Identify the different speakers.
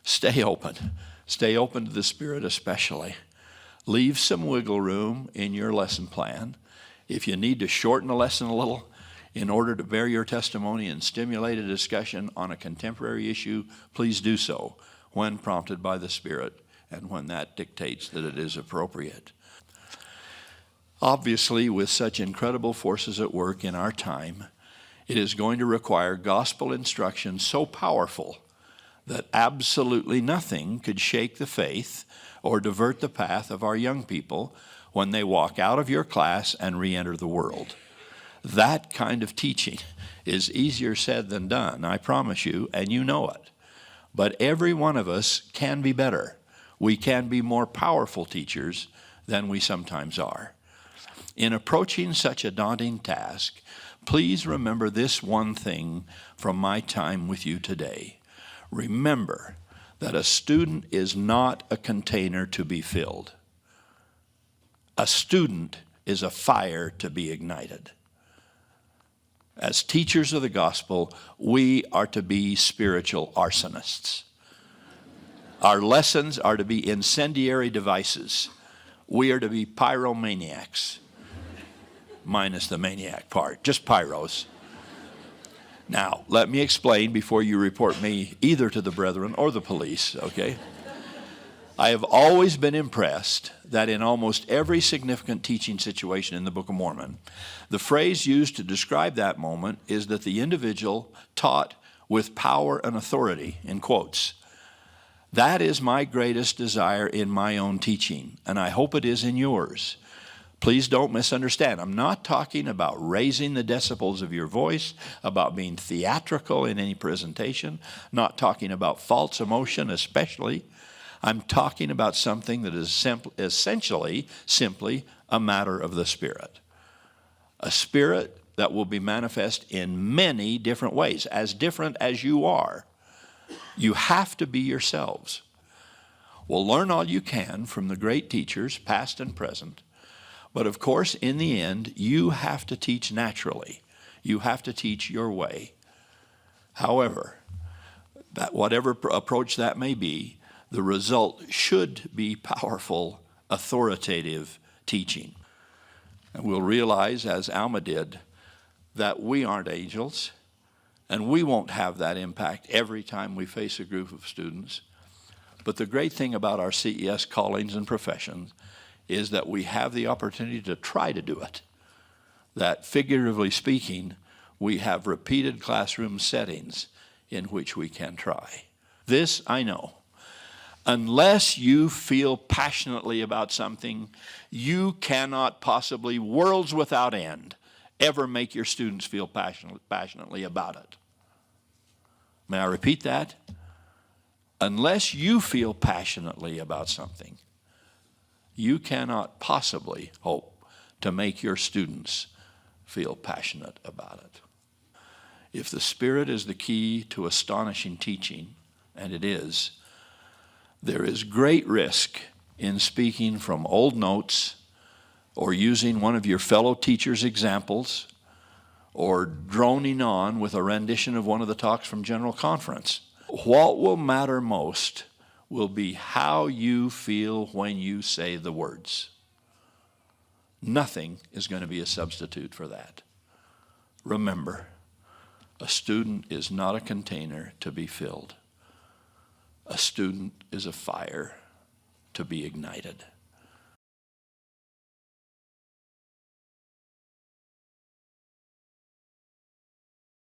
Speaker 1: Stay open. Stay open to the Spirit especially. Leave some wiggle room in your lesson plan. If you need to shorten a lesson a little in order to bear your testimony and stimulate a discussion on a contemporary issue, please do so when prompted by the Spirit and when that dictates that it is appropriate. Obviously, with such incredible forces at work in our time, it is going to require gospel instruction so powerful that absolutely nothing could shake the faith or divert the path of our young people when they walk out of your class and re-enter the world. That kind of teaching is easier said than done, I promise you, and you know it. But every one of us can be better. We can be more powerful teachers than we sometimes are. In approaching such a daunting task, please remember this one thing from my time with you today. Remember that a student is not a container to be filled. A student is a fire to be ignited. As teachers of the gospel, we are to be spiritual arsonists. Our lessons are to be incendiary devices. We are to be pyromaniacs. Minus the maniac part, just pyros. Now, let me explain before you report me either to the brethren or the police, okay? I have always been impressed that in almost every significant teaching situation in the Book of Mormon, the phrase used to describe that moment is that the individual taught with power and authority, in quotes. That is my greatest desire in my own teaching, and I hope it is in yours. Please don't misunderstand. I'm not talking about raising the decibels of your voice, about being theatrical in any presentation, not talking about false emotion especially. I'm talking about something that is essentially simply a matter of the Spirit. A Spirit that will be manifest in many different ways, as different as you are. You have to be yourselves. Well, learn all you can from the great teachers, past and present. But of course, in the end, you have to teach naturally. You have to teach your way. However, that whatever approach that may be, the result should be powerful, authoritative teaching. And we'll realize, as Alma did, that we aren't angels, and we won't have that impact every time we face a group of students. But the great thing about our CES callings and professions is that we have the opportunity to try to do it. That, figuratively speaking, we have repeated classroom settings in which we can try. This I know. Unless you feel passionately about something, you cannot possibly, worlds without end, ever make your students feel passionately about it. May I repeat that? Unless you feel passionately about something, you cannot possibly hope to make your students feel passionate about it. If the Spirit is the key to astonishing teaching, and it is, there is great risk in speaking from old notes or using one of your fellow teachers' examples or droning on with a rendition of one of the talks from General Conference. What will matter most will be how you feel when you say the words. Nothing is going to be a substitute for that. Remember, a student is not a container to be filled. A student is a fire to be ignited.